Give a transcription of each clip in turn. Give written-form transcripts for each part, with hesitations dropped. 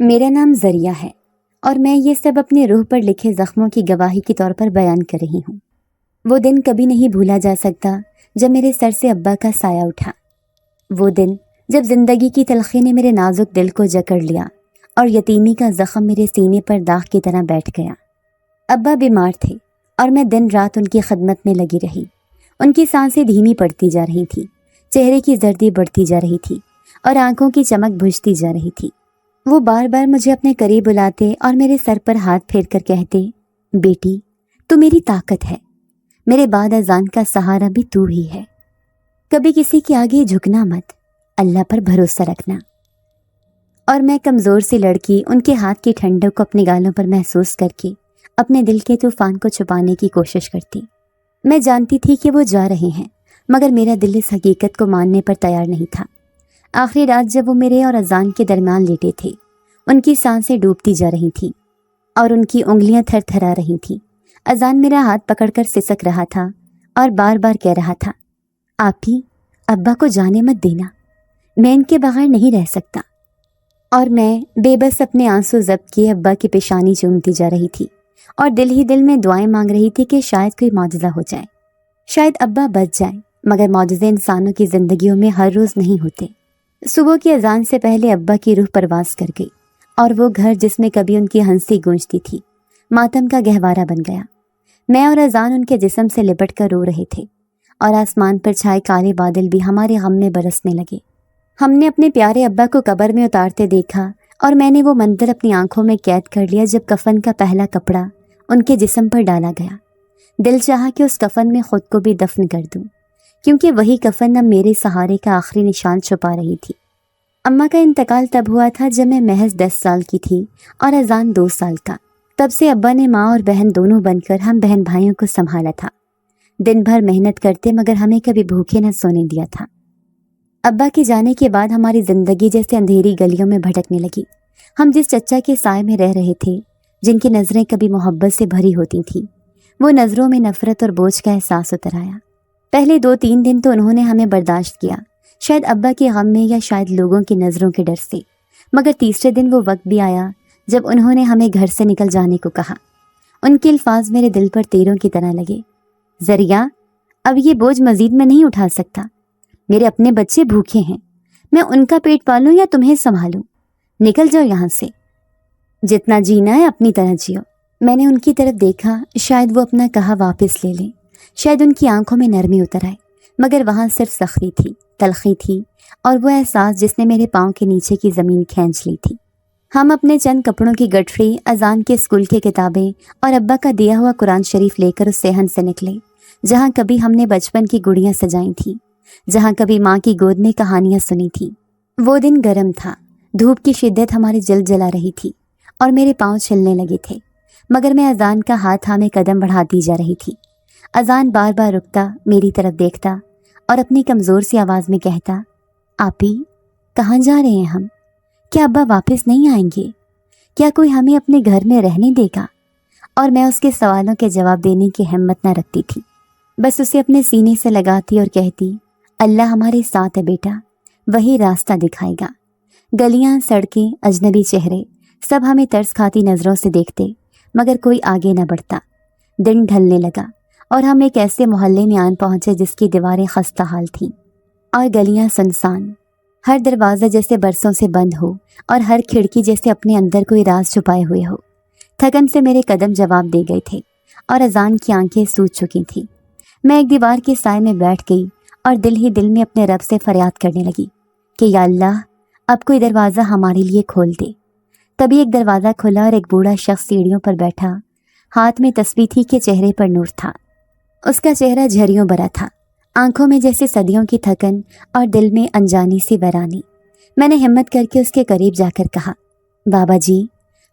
میرا نام زریہ ہے اور میں یہ سب اپنے روح پر لکھے زخموں کی گواہی کے طور پر بیان کر رہی ہوں۔ وہ دن کبھی نہیں بھولا جا سکتا جب میرے سر سے ابا کا سایہ اٹھا۔ وہ دن جب زندگی کی تلخی نے میرے نازک دل کو جکڑ لیا اور یتیمی کا زخم میرے سینے پر داغ کی طرح بیٹھ گیا۔ ابا بیمار تھے اور میں دن رات ان کی خدمت میں لگی رہی۔ ان کی سانسیں دھیمی پڑتی جا رہی تھی، چہرے کی زردی بڑھتی جا رہی تھی اور آنکھوں کی چمک بجھتی جا رہی تھی۔ وہ بار بار مجھے اپنے قریب بلاتے اور میرے سر پر ہاتھ پھیر کر کہتے، بیٹی تو میری طاقت ہے، میرے بعد اذان کا سہارا بھی تو ہی ہے، کبھی کسی کے آگے جھکنا مت، اللہ پر بھروسہ رکھنا۔ اور میں کمزور سی لڑکی ان کے ہاتھ کی ٹھنڈک کو اپنے گالوں پر محسوس کر کے اپنے دل کے طوفان کو چھپانے کی کوشش کرتی۔ میں جانتی تھی کہ وہ جا رہے ہیں، مگر میرا دل اس حقیقت کو ماننے پر تیار نہیں تھا۔ آخری رات جب وہ میرے اور اذان کے درمیان لیٹے تھے، ان کی سانسیں ڈوبتی جا رہی تھیں اور ان کی انگلیاں تھر تھرا رہی تھیں۔ اذان میرا ہاتھ پکڑ کر سسک رہا تھا اور بار بار کہہ رہا تھا، آپی ابا کو جانے مت دینا، میں ان کے بغیر نہیں رہ سکتا۔ اور میں بے بس اپنے آنسو ضبط کیے ابا کی پیشانی چومتی جا رہی تھی اور دل ہی دل میں دعائیں مانگ رہی تھی کہ شاید کوئی معجزہ ہو جائے، شاید ابا بچ جائے، مگر معجزے انسانوں کی زندگیوں میں ہر روز نہیں ہوتے۔ صبح کی اذان سے پہلے ابا کی روح پرواز کر گئی اور وہ گھر جس میں کبھی ان کی ہنسی گونجتی تھی ماتم کا گہوارہ بن گیا۔ میں اور اذان ان کے جسم سے لپٹ کر رو رہے تھے اور آسمان پر چھائے کالے بادل بھی ہمارے غم میں برسنے لگے۔ ہم نے اپنے پیارے ابا کو قبر میں اتارتے دیکھا اور میں نے وہ منظر اپنی آنکھوں میں قید کر لیا جب کفن کا پہلا کپڑا ان کے جسم پر ڈالا گیا۔ دل چاہا کہ اس کفن میں خود کو بھی دفن کر دوں، کیونکہ وہی کفن اب میرے سہارے کا آخری نشان چھپا رہی تھی۔ اماں کا انتقال تب ہوا تھا جب میں محض 10 سال کی تھی اور اذان 2 سال کا۔ تب سے ابا نے ماں اور بہن دونوں بن کر ہم بہن بھائیوں کو سنبھالا تھا۔ دن بھر محنت کرتے مگر ہمیں کبھی بھوکے نہ سونے دیا تھا۔ ابا کے جانے کے بعد ہماری زندگی جیسے اندھیری گلیوں میں بھٹکنے لگی۔ ہم جس چچا کے سائے میں رہ رہے تھے، جن کی نظریں کبھی محبت سے بھری ہوتی تھیں، وہ نظروں میں نفرت اور بوجھ کا احساس اتر آیا۔ پہلے 2-3 دن تو انہوں نے ہمیں برداشت کیا، شاید ابا کے غم میں یا شاید لوگوں کی نظروں کے ڈر سے، مگر تیسرے دن وہ وقت بھی آیا جب انہوں نے ہمیں گھر سے نکل جانے کو کہا۔ ان کے الفاظ میرے دل پر تیروں کی طرح لگے۔ زریہ، اب یہ بوجھ مزید میں نہیں اٹھا سکتا، میرے اپنے بچے بھوکے ہیں، میں ان کا پیٹ پالوں یا تمہیں سنبھالوں، نکل جاؤ یہاں سے، جتنا جینا ہے اپنی طرح جیو۔ میں نے ان کی طرف دیکھا، شاید وہ اپنا کہا واپس لے لیں، شاید ان کی آنکھوں میں نرمی اتر آئے، مگر وہاں صرف سختی تھی، تلخی تھی اور وہ احساس جس نے میرے پاؤں کے نیچے کی زمین کھینچ لی تھی۔ ہم اپنے چند کپڑوں کی گٹھری، اذان کے اسکول کی کتابیں اور ابا کا دیا ہوا قرآن شریف لے کر اس صحن سے نکلے جہاں کبھی ہم نے بچپن کی گڑیاں سجائی تھیں، جہاں کبھی ماں کی گود میں کہانیاں سنی تھیں۔ وہ دن گرم تھا، دھوپ کی شدت ہماری جلد جلا رہی تھی اور میرے پاؤں چھلنے لگے تھے، مگر میں اذان کا ہاتھ تھامے قدم بڑھاتی جا رہی تھی۔ اذان بار بار رکتا، میری طرف دیکھتا اور اپنی کمزور سی آواز میں کہتا، آپی کہاں جا رہے ہیں ہم؟ کیا ابا واپس نہیں آئیں گے؟ کیا کوئی ہمیں اپنے گھر میں رہنے دے گا؟ اور میں اس کے سوالوں کے جواب دینے کی ہمت نہ رکھتی تھی، بس اسے اپنے سینے سے لگاتی اور کہتی، اللہ ہمارے ساتھ ہے بیٹا، وہی راستہ دکھائے گا۔ گلیاں، سڑکیں، اجنبی چہرے، سب ہمیں ترس کھاتی نظروں سے دیکھتے، مگر کوئی آگے نہ بڑھتا۔ دن ڈھلنے لگا اور ہم ایک ایسے محلے میں آن پہنچے جس کی دیواریں خستہ حال تھیں اور گلیاں سنسان، ہر دروازہ جیسے برسوں سے بند ہو اور ہر کھڑکی جیسے اپنے اندر کوئی راز چھپائے ہوئے ہو۔ تھکن سے میرے قدم جواب دے گئے تھے اور اذان کی آنکھیں سوج چکی تھیں۔ میں ایک دیوار کے سائے میں بیٹھ گئی اور دل ہی دل میں اپنے رب سے فریاد کرنے لگی کہ یا اللہ، اب کوئی دروازہ ہمارے لیے کھول دے۔ تبھی ایک دروازہ کھلا اور ایک بوڑھا شخص سیڑھیوں پر بیٹھا، ہاتھ میں تسبیح تھی کہ چہرے پر نور تھا۔ اس کا چہرہ جھریوں بھرا تھا، آنکھوں میں جیسے صدیوں کی تھکن اور دل میں انجانی سی ویرانی۔ میں نے ہمت کر کے اس کے قریب جا کر کہا، بابا جی،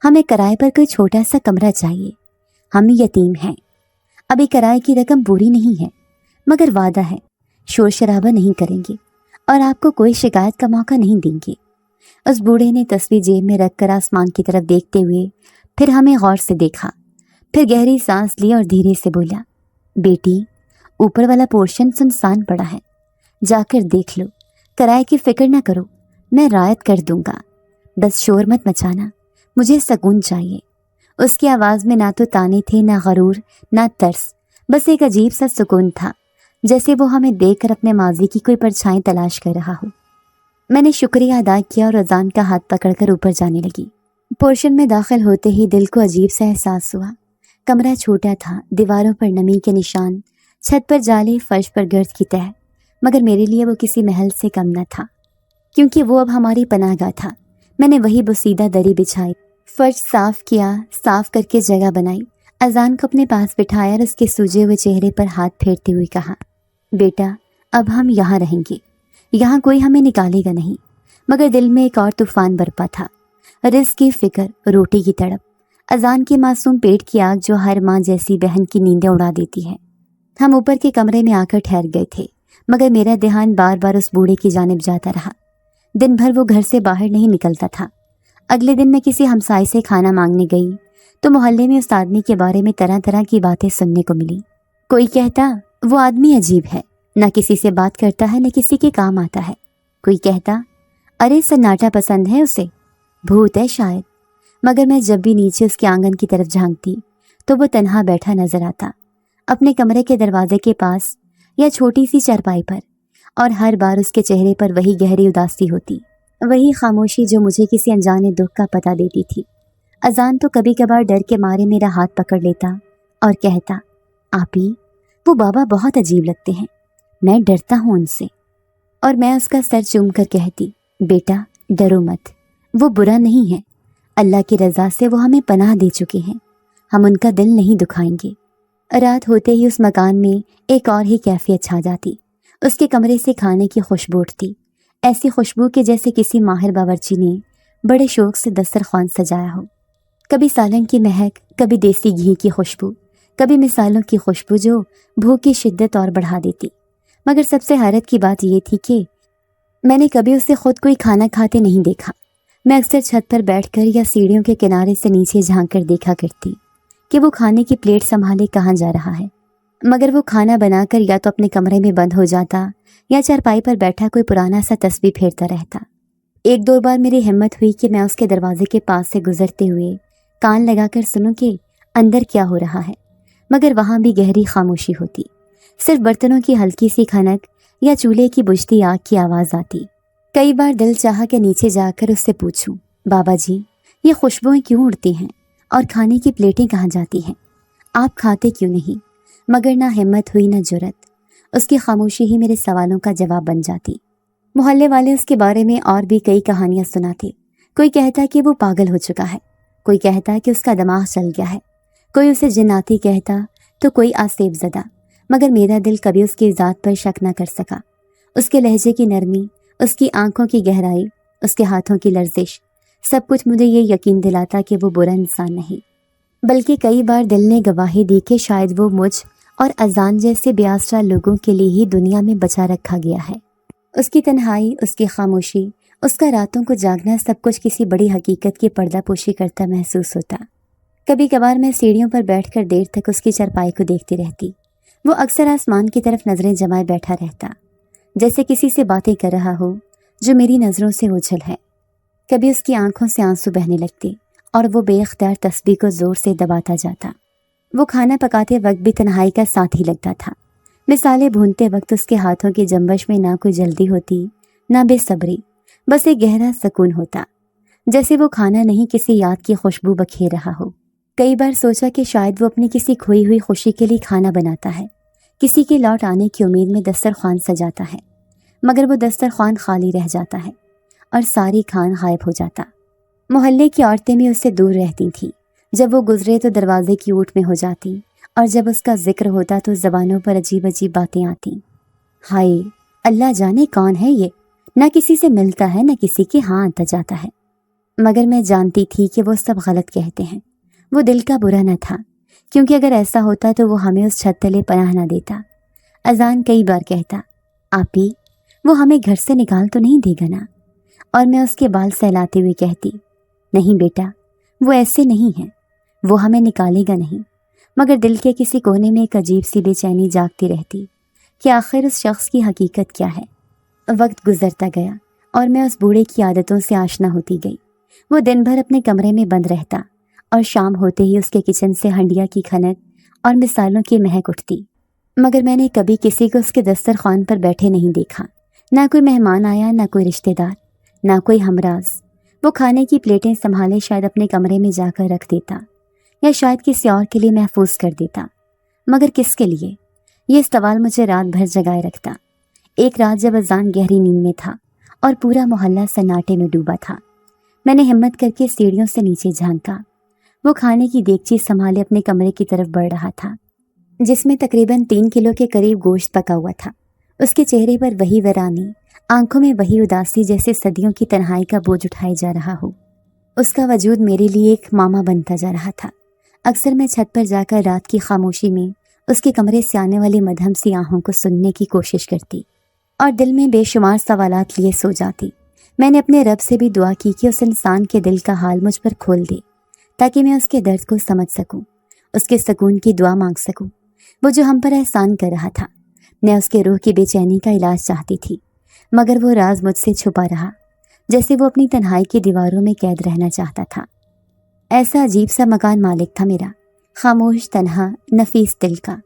ہمیں کرائے پر کوئی چھوٹا سا کمرہ چاہیے، ہم یتیم ہیں، ابھی کرائے کی رقم پوری نہیں ہے، مگر وعدہ ہے شور شرابہ نہیں کریں گے اور آپ کو کوئی شکایت کا موقع نہیں دیں گے۔ اس بوڑھے نے تسبیح جیب میں رکھ کر آسمان کی طرف دیکھتے ہوئے پھر ہمیں غور سے دیکھا، پھر گہری سانس لی اور دھیرے سے بولا، بیٹی، اوپر والا پورشن سنسان پڑا ہے، جا کر دیکھ لو، کرائے کی فکر نہ کرو، میں رعایت کر دوں گا، بس شور مت مچانا، مجھے سکون چاہیے۔ اس کی آواز میں نہ تو تانے تھے، نہ غرور، نہ ترس، بس ایک عجیب سا سکون تھا، جیسے وہ ہمیں دیکھ کر اپنے ماضی کی کوئی پرچھائیں تلاش کر رہا ہو۔ میں نے شکریہ ادا کیا اور اذان کا ہاتھ پکڑ کر اوپر جانے لگی۔ پورشن میں داخل ہوتے ہی دل کو عجیب سا احساس ہوا۔ کمرہ چھوٹا تھا، دیواروں پر نمی کے نشان، چھت پر جالے، فرش پر گرد کی تہہ، مگر میرے لیے وہ کسی محل سے کم نہ تھا، کیونکہ وہ اب ہماری پناہ گاہ تھا۔ میں نے وہی بسیدہ دری بچھائی، فرش صاف کیا، صاف کر کے جگہ بنائی، اذان کو اپنے پاس بٹھایا اور اس کے سوجے ہوئے چہرے پر ہاتھ پھیرتے ہوئے کہا، بیٹا اب ہم یہاں رہیں گے، یہاں کوئی ہمیں نکالے گا نہیں۔ مگر دل میں ایک اور طوفان برپا تھا، رزق کی فکر، روٹی کی تڑپ، اذان کی معصوم پیٹ کی آگ جو ہر ماں جیسی بہن کی نیندیں اڑا دیتی ہے۔ ہم اوپر کے کمرے میں آ کر ٹھہر گئے تھے، مگر میرا دھیان بار بار اس بوڑھے کی جانب جاتا رہا۔ دن بھر وہ گھر سے باہر نہیں نکلتا تھا۔ اگلے دن میں کسی ہمسائے سے کھانا مانگنے گئی تو محلے میں اس آدمی کے بارے میں طرح طرح کی باتیں سننے کو ملی۔ کوئی کہتا وہ آدمی عجیب ہے، نہ کسی سے بات کرتا ہے، نہ کسی کے کام آتا ہے۔ کوئی کہتا ارے سناٹا پسند ہے اسے، بھوت ہے شاید۔ مگر میں جب بھی نیچے اس کے آنگن کی طرف جھانکتی تو وہ تنہا بیٹھا نظر آتا، اپنے کمرے کے دروازے کے پاس یا چھوٹی سی چارپائی پر، اور ہر بار اس کے چہرے پر وہی گہری اداسی ہوتی، وہی خاموشی جو مجھے کسی انجانے دکھ کا پتہ دیتی تھی۔ اذان تو کبھی کبھار ڈر کے مارے میرا ہاتھ پکڑ لیتا اور کہتا، آپی وہ بابا بہت عجیب لگتے ہیں، میں ڈرتا ہوں ان سے۔ اور میں اس کا سر چوم کر کہتی، بیٹا ڈرو مت، وہ برا نہیں ہے، اللہ کی رضا سے وہ ہمیں پناہ دے چکے ہیں، ہم ان کا دل نہیں دکھائیں گے۔ رات ہوتے ہی اس مکان میں ایک اور ہی کیفیت چھا جاتی۔ اس کے کمرے سے کھانے کی خوشبو اٹھتی، ایسی خوشبو کہ جیسے کسی ماہر باورچی نے بڑے شوق سے دسترخوان سجایا ہو۔ کبھی سالن کی مہک، کبھی دیسی گھی کی خوشبو، کبھی مثالوں کی خوشبو جو بھوک کی شدت اور بڑھا دیتی۔ مگر سب سے حیرت کی بات یہ تھی کہ میں نے کبھی اسے خود کوئی کھانا کھاتے نہیں دیکھا۔ میں اکثر چھت پر بیٹھ کر یا سیڑھیوں کے کنارے سے نیچے جھانک کر دیکھا کرتی کہ وہ کھانے کی پلیٹ سنبھالے کہاں جا رہا ہے۔ مگر وہ کھانا بنا کر یا تو اپنے کمرے میں بند ہو جاتا یا چارپائی پر بیٹھا کوئی پرانا سا تسبیح پھیرتا رہتا۔ ایک دو بار میری ہمت ہوئی کہ میں اس کے دروازے کے پاس سے گزرتے ہوئے کان لگا کر سنوں کہ اندر کیا ہو رہا ہے، مگر وہاں بھی گہری خاموشی ہوتی، صرف برتنوں کی ہلکی سی کھنک یا چولہے کی بجھتی آگ کی آواز آتی۔ کئی بار دل چاہا کہ نیچے جا کر اس سے پوچھوں، بابا جی یہ خوشبوئیں کیوں اڑتی ہیں اور کھانے کی پلیٹیں کہاں جاتی ہیں؟ آپ کھاتے کیوں نہیں؟ مگر نہ ہمت ہوئی نہ جرأت، اس کی خاموشی ہی میرے سوالوں کا جواب بن جاتی۔ محلے والے اس کے بارے میں اور بھی کئی کہانیاں سناتے، کوئی کہتا کہ وہ پاگل ہو چکا ہے، کوئی کہتا کہ اس کا دماغ چل گیا ہے، کوئی اسے جناتی کہتا تو کوئی آسیب زدہ، مگر میرا دل کبھی اس کی ذات پر شک نہ کر سکا۔ اس کے لہجے کی نرمی، اس کی آنکھوں کی گہرائی، اس کے ہاتھوں کی لرزش، سب کچھ مجھے یہ یقین دلاتا کہ وہ برا انسان نہیں، بلکہ کئی بار دل نے گواہی دی کہ شاید وہ مجھ اور اذان جیسے بے آسرا لوگوں کے لیے ہی دنیا میں بچا رکھا گیا ہے۔ اس کی تنہائی، اس کی خاموشی، اس کا راتوں کو جاگنا، سب کچھ کسی بڑی حقیقت کی پردہ پوشی کرتا محسوس ہوتا۔ کبھی کبھار میں سیڑھیوں پر بیٹھ کر دیر تک اس کی چارپائی کو دیکھتی رہتی۔ وہ اکثر آسمان کی طرف نظریں جمائے بیٹھا رہتا، جیسے کسی سے باتیں کر رہا ہو جو میری نظروں سے اوجھل ہے۔ کبھی اس کی آنکھوں سے آنسو بہنے لگتے اور وہ بے اختیار تسبیح کو زور سے دباتا جاتا۔ وہ کھانا پکاتے وقت بھی تنہائی کا ساتھی لگتا تھا۔ مثالیں بھونتے وقت اس کے ہاتھوں کی جنبش میں نہ کوئی جلدی ہوتی، نہ بے صبری، بس ایک گہرا سکون ہوتا، جیسے وہ کھانا نہیں کسی یاد کی خوشبو بکھیر رہا ہو۔ کئی بار سوچا کہ شاید وہ اپنی کسی کھوئی ہوئی خوشی کے لیے کھانا بناتا ہے، کسی کے لوٹ آنے کی امید میں دسترخوان سجاتا ہے، مگر وہ دسترخوان خالی رہ جاتا ہے اور ساری کھان غائب ہو جاتا۔ محلے کی عورتیں بھی اس سے دور رہتی تھیں، جب وہ گزرے تو دروازے کی اوٹ میں ہو جاتی، اور جب اس کا ذکر ہوتا تو زبانوں پر عجیب عجیب باتیں آتی۔ ہائے اللہ جانے کون ہے یہ، نہ کسی سے ملتا ہے نہ کسی کے ہاں آتا جاتا ہے۔ مگر میں جانتی تھی کہ وہ سب غلط کہتے ہیں، وہ دل کا برا نہ تھا، کیونکہ اگر ایسا ہوتا تو وہ ہمیں اس چھت تلے پناہ نہ دیتا۔ اذان کئی بار کہتا، آپی وہ ہمیں گھر سے نکال تو نہیں دے گا نا؟ اور میں اس کے بال سہلاتے ہوئے کہتی، نہیں بیٹا وہ ایسے نہیں ہیں، وہ ہمیں نکالے گا نہیں۔ مگر دل کے کسی کونے میں ایک عجیب سی بے چینی جاگتی رہتی کہ آخر اس شخص کی حقیقت کیا ہے۔ وقت گزرتا گیا اور میں اس بوڑھے کی عادتوں سے آشنا ہوتی گئی۔ وہ دن بھر اپنے کمرے میں بند رہتا اور شام ہوتے ہی اس کے کچن سے ہنڈیا کی کھنک اور مثالوں کی مہک اٹھتی، مگر میں نے کبھی کسی کو اس کے دسترخوان پر بیٹھے نہیں دیکھا۔ نہ کوئی مہمان آیا، نہ کوئی رشتہ دار، نہ کوئی ہمراز۔ وہ کھانے کی پلیٹیں سنبھالے شاید اپنے کمرے میں جا کر رکھ دیتا، یا شاید کسی اور کے لیے محفوظ کر دیتا، مگر کس کے لیے؟ یہ سوال مجھے رات بھر جگائے رکھتا۔ ایک رات جب اذان گہری نیند میں تھا اور پورا محلہ سناٹے میں ڈوبا تھا، میں نے ہمت کر کے سیڑھیوں سے نیچے جھانکا۔ وہ کھانے کی دیگچی سنبھالے اپنے کمرے کی طرف بڑھ رہا تھا، جس میں تقریباً 3 کلو کے قریب گوشت پکا ہوا تھا۔ اس کے چہرے پر وہی ویرانی، آنکھوں میں وہی اداسی، جیسے صدیوں کی تنہائی کا بوجھ اٹھائے جا رہا ہو۔ اس کا وجود میرے لیے ایک معمہ بنتا جا رہا تھا۔ اکثر میں چھت پر جا کر رات کی خاموشی میں اس کے کمرے سے آنے والی مدھم سی آہوں کو سننے کی کوشش کرتی اور دل میں بے شمار سوالات لیے سو جاتی۔ میں نے اپنے رب سے بھی دعا کی کہ اس انسان کے دل کا حال مجھ پر کھول دے، تاکہ میں اس کے درد کو سمجھ سکوں، اس کے سکون کی دعا مانگ سکوں۔ وہ جو ہم پر احسان کر رہا تھا، میں اس کے روح کی بے چینی کا علاج چاہتی تھی، مگر وہ راز مجھ سے چھپا رہا، جیسے وہ اپنی تنہائی کی دیواروں میں قید رہنا چاہتا تھا۔ ایسا عجیب سا مکان مالک تھا میرا، خاموش، تنہا، نفیس دل کا،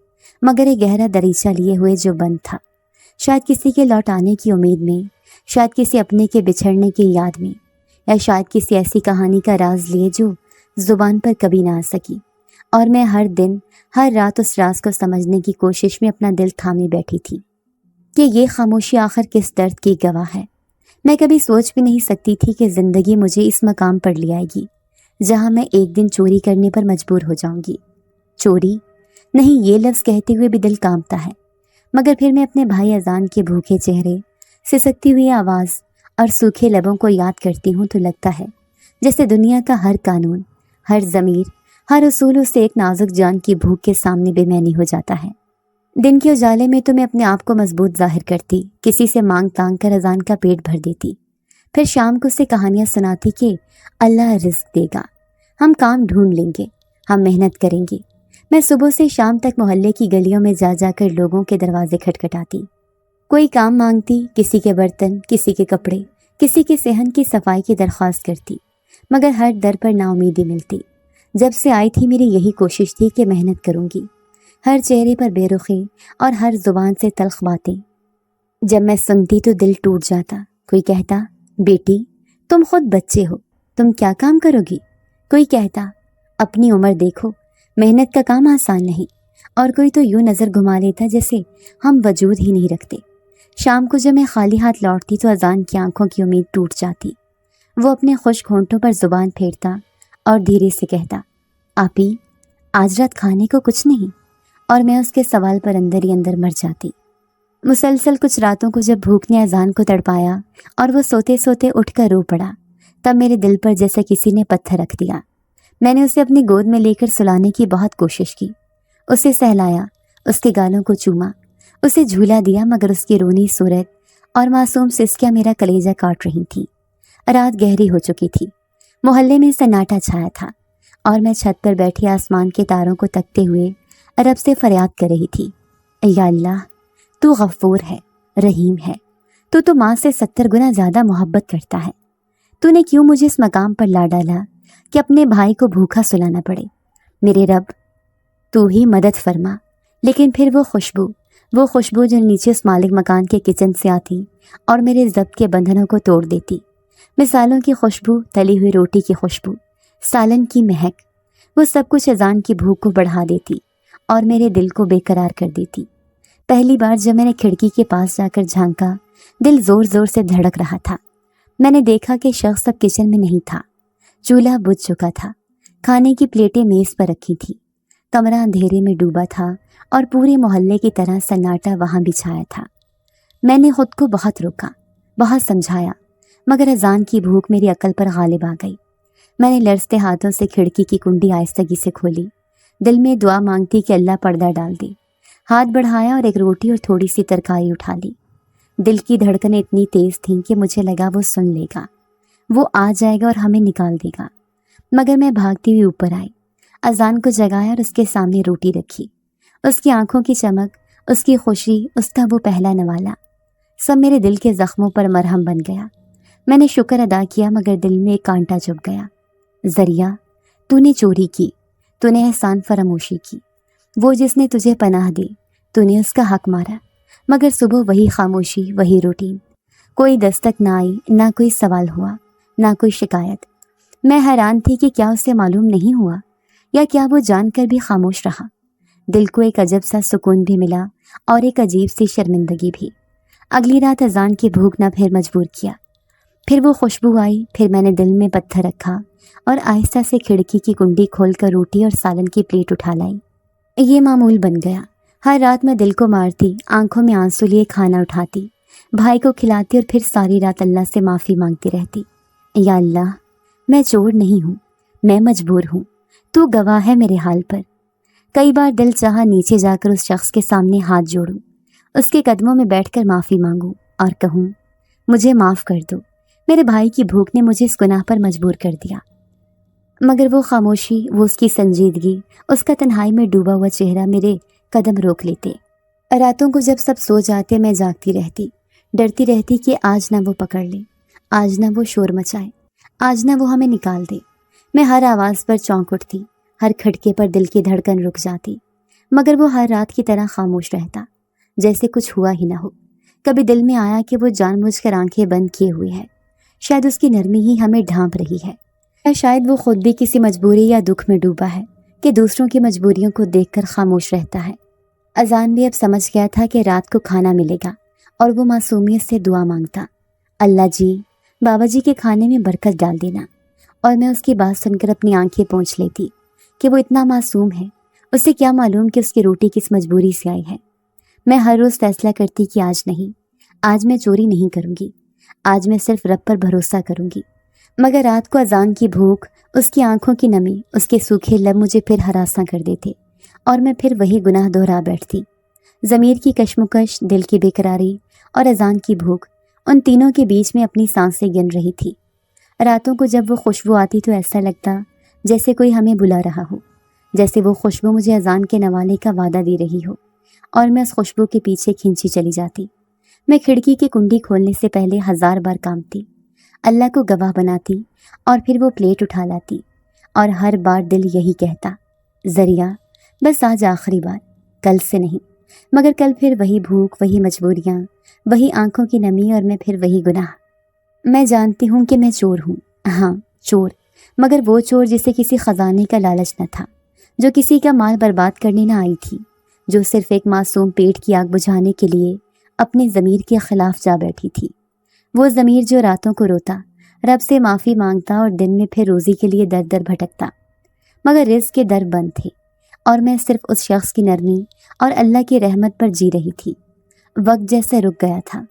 مگر ایک گہرا دریچہ لیے ہوئے جو بند تھا، شاید کسی کے لوٹ آنے کی امید میں، شاید کسی اپنے کے بچھڑنے کی یاد میں، یا شاید کسی ایسی کہانی کا راز لیے جو زبان پر کبھی نہ آ سکی۔ اور میں ہر دن، ہر رات اس راز کو سمجھنے کی کوشش میں اپنا دل تھامے بیٹھی تھی کہ یہ خاموشی آخر کس درد کی گواہ ہے۔ میں کبھی سوچ بھی نہیں سکتی تھی کہ زندگی مجھے اس مقام پر لے آئے گی جہاں میں ایک دن چوری کرنے پر مجبور ہو جاؤں گی۔ چوری نہیں، یہ لفظ کہتے ہوئے بھی دل کانپتا ہے، مگر پھر میں اپنے بھائی اذان کے بھوکے چہرے، سسکتی ہوئی آواز اور سوکھے لبوں کو یاد کرتی ہوں تو لگتا ہے جیسے دنیا کا ہر قانون، ہر ضمیر، ہر اصول اس سے ایک نازک جان کی بھوک کے سامنے بے معنی ہو جاتا ہے۔ دن کے اجالے میں تو میں اپنے آپ کو مضبوط ظاہر کرتی، کسی سے مانگ تانگ کر اذان کا پیٹ بھر دیتی، پھر شام کو اسے کہانیاں سناتی کہ اللہ رزق دے گا، ہم کام ڈھونڈ لیں گے، ہم محنت کریں گے۔ میں صبح سے شام تک محلے کی گلیوں میں جا جا کر لوگوں کے دروازے کھٹکھٹاتی، کوئی کام مانگتی، کسی کے برتن، کسی کے کپڑے، کسی کے صحن کی صفائی کی درخواست کرتی، مگر ہر در پر نا امیدی ملتی۔ جب سے آئی تھی میری یہی کوشش تھی کہ محنت کروں گی، ہر چہرے پر بے رخی اور ہر زبان سے تلخ باتیں۔ جب میں سنتی تو دل ٹوٹ جاتا۔ کوئی کہتا بیٹی تم خود بچے ہو، تم کیا کام کرو گی؟ کوئی کہتا اپنی عمر دیکھو، محنت کا کام آسان نہیں، اور کوئی تو یوں نظر گھما لیتا جیسے ہم وجود ہی نہیں رکھتے۔ شام کو جب میں خالی ہاتھ لوٹتی تو اذان کی آنکھوں کی امید ٹوٹ جاتی۔ وہ اپنے خشک ہونٹوں پر زبان پھیرتا اور دھیرے سے کہتا آپی آج رات کھانے کو کچھ نہیں، اور میں اس کے سوال پر اندر ہی اندر مر جاتی۔ مسلسل کچھ راتوں کو جب بھوک نے اذان کو تڑپایا اور وہ سوتے سوتے اٹھ کر رو پڑا، تب میرے دل پر جیسے کسی نے پتھر رکھ دیا۔ میں نے اسے اپنی گود میں لے کر سلانے کی بہت کوشش کی، اسے سہلایا، اس کے گالوں کو چوما، اسے جھولا دیا، مگر اس کی رونی صورت اور معصوم سسکیاں میرا کلیجہ کاٹ رہی تھیں۔ رات گہری ہو چکی تھی، محلے میں سناٹا چھایا تھا، اور میں چھت پر بیٹھی آسمان کے تاروں کو تکتے ہوئے رب سے فریاد کر رہی تھی، یا اللہ تو غفور ہے، رحیم ہے، تو ماں سے 70 گنا زیادہ محبت کرتا ہے۔ تو نے کیوں مجھے اس مقام پر لا ڈالا کہ اپنے بھائی کو بھوکا سلانا پڑے؟ میرے رب تو ہی مدد فرما۔ لیکن پھر وہ خوشبو جو نیچے اس مالک مکان کے کچن سے آتی اور میرے ضبط کے بندھنوں کو توڑ دیتی، مثالوں کی خوشبو، تلی ہوئی روٹی کی خوشبو، سالن کی مہک، وہ سب کچھ اذان کی بھوک کو بڑھا دیتی اور میرے دل کو بے قرار کر دیتی۔ پہلی بار جب میں نے کھڑکی کے پاس جا کر جھانکا، دل زور زور سے دھڑک رہا تھا۔ میں نے دیکھا کہ شخص اب کچن میں نہیں تھا، چولہا بجھ چکا تھا، کھانے کی پلیٹیں میز پر رکھی تھی، کمرہ اندھیرے میں ڈوبا تھا اور پورے محلے کی طرح سناٹا وہاں بچھایا تھا۔ میں نے خود کو بہت روکا، بہت سمجھایا، مگر اذان کی بھوک میری عقل پر غالب آ گئی۔ میں نے لرزتے ہاتھوں سے کھڑکی کی کنڈی آہستگی سے کھولی، دل میں دعا مانگتی کہ اللہ پردہ ڈال دے۔ ہاتھ بڑھایا اور ایک روٹی اور تھوڑی سی ترکاری اٹھا لی۔ دل کی دھڑکنیں اتنی تیز تھیں کہ مجھے لگا وہ سن لے گا، وہ آ جائے گا اور ہمیں نکال دے گا، مگر میں بھاگتی ہوئی اوپر آئی، اذان کو جگایا اور اس کے سامنے روٹی رکھی۔ اس کی آنکھوں کی چمک، اس کی خوشی، اس کا وہ پہلا نوالا، سب میرے دل کے زخموں پر مرہم بن گیا۔ میں نے شکر ادا کیا مگر دل میں ایک کانٹا چبھ گیا۔ ذریعہ، تو نے چوری کی، تو نے احسان فراموشی کی، وہ جس نے تجھے پناہ دی تو نے اس کا حق مارا، مگر صبح وہی خاموشی، وہی روٹین، کوئی دستک نہ آئی، نہ کوئی سوال ہوا، نہ کوئی شکایت۔ میں حیران تھی کہ کیا اسے معلوم نہیں ہوا یا کیا وہ جان کر بھی خاموش رہا۔ دل کو ایک عجب سا سکون بھی ملا اور ایک عجیب سی شرمندگی بھی۔ اگلی رات اذان کی بھوک نہ پھر مجبور کیا، پھر وہ خوشبو آئی، پھر میں نے دل میں پتھر رکھا اور آہستہ سے کھڑکی کی کنڈی کھول کر روٹی اور سالن کی پلیٹ اٹھا لائی۔ یہ معمول بن گیا۔ ہر رات میں دل کو مارتی، آنکھوں میں آنسو لیے کھانا اٹھاتی، بھائی کو کھلاتی اور پھر ساری رات اللہ سے معافی مانگتی رہتی۔ یا اللہ، میں چور نہیں ہوں، میں مجبور ہوں، تو گواہ ہے میرے حال پر۔ کئی بار دل چاہا نیچے جا کر اس شخص کے سامنے ہاتھ جوڑوں، اس کے قدموں میں بیٹھ کر معافی مانگوں اور کہوں مجھے معاف کر دو، میرے بھائی کی بھوک نے مجھے اس گناہ پر مجبور کر دیا۔ مگر وہ خاموشی، وہ اس کی سنجیدگی، اس کا تنہائی میں ڈوبا ہوا چہرہ میرے قدم روک لیتے۔ راتوں کو جب سب سو جاتے میں جاگتی رہتی، ڈرتی رہتی کہ آج نہ وہ پکڑ لے، آج نہ وہ شور مچائے، آج نہ وہ ہمیں نکال دے۔ میں ہر آواز پر چونک اٹھتی، ہر کھٹکے پر دل کی دھڑکن رک جاتی، مگر وہ ہر رات کی طرح خاموش رہتا، جیسے کچھ ہوا ہی نہ ہو۔ کبھی دل میں آیا کہ وہ جان بوجھ کر آنکھیں بند کیے ہوئے ہے، شاید اس کی نرمی ہی ہمیں ڈھانپ رہی ہے، یا شاید وہ خود بھی کسی مجبوری یا دکھ میں ڈوبا ہے کہ دوسروں کی مجبوریوں کو دیکھ کر خاموش رہتا ہے۔ اذان بھی اب سمجھ گیا تھا کہ رات کو کھانا ملے گا، اور وہ معصومیت سے دعا مانگتا، اللہ جی، بابا جی کے کھانے میں برکت ڈال دینا، اور میں اس کی بات سن کر اپنی آنکھیں پونچھ لیتی کہ وہ اتنا معصوم ہے، اسے کیا معلوم کہ اس کی روٹی کس مجبوری سے آئی ہے۔ میں ہر روز فیصلہ کرتی کہ آج نہیں، آج میں چوری نہیں کروں گی، آج میں صرف رب پر بھروسہ کروں گی، مگر رات کو اذان کی بھوک، اس کی آنکھوں کی نمی، اس کے سوکھے لب مجھے پھر ہراساں کر دیتے، اور میں پھر وہی گناہ دہرا بیٹھتی۔ ضمیر کی کشمکش، دل کی بے قراری اور اذان کی بھوک، ان تینوں کے بیچ میں اپنی سانسیں گن رہی تھی۔ راتوں کو جب وہ خوشبو آتی تو ایسا لگتا جیسے کوئی ہمیں بلا رہا ہو، جیسے وہ خوشبو مجھے اذان کے نوالے کا وعدہ دے رہی ہو، اور میں اس خوشبو کے پیچھے کھینچی چلی جاتی۔ میں کھڑکی کی کنڈی کھولنے سے پہلے 1000 بار کانپتی، اللہ کو گواہ بناتی، اور پھر وہ پلیٹ اٹھا لاتی، اور ہر بار دل یہی کہتا، ذریعہ، بس آج آخری بار، کل سے نہیں۔ مگر کل پھر وہی بھوک، وہی مجبوریاں، وہی آنکھوں کی نمی، اور میں پھر وہی گناہ۔ میں جانتی ہوں کہ میں چور ہوں، ہاں چور، مگر وہ چور جسے کسی خزانے کا لالچ نہ تھا، جو کسی کا مال برباد کرنے نہ آئی تھی، جو صرف ایک معصوم پیٹ کی آگ بجھانے کے لیے اپنے ضمیر کے خلاف جا بیٹھی تھی۔ وہ ضمیر جو راتوں کو روتا، رب سے معافی مانگتا، اور دن میں پھر روزی کے لیے در در بھٹکتا، مگر رزق کے در بند تھے، اور میں صرف اس شخص کی نرمی اور اللہ کی رحمت پر جی رہی تھی۔ وقت جیسے رک گیا تھا،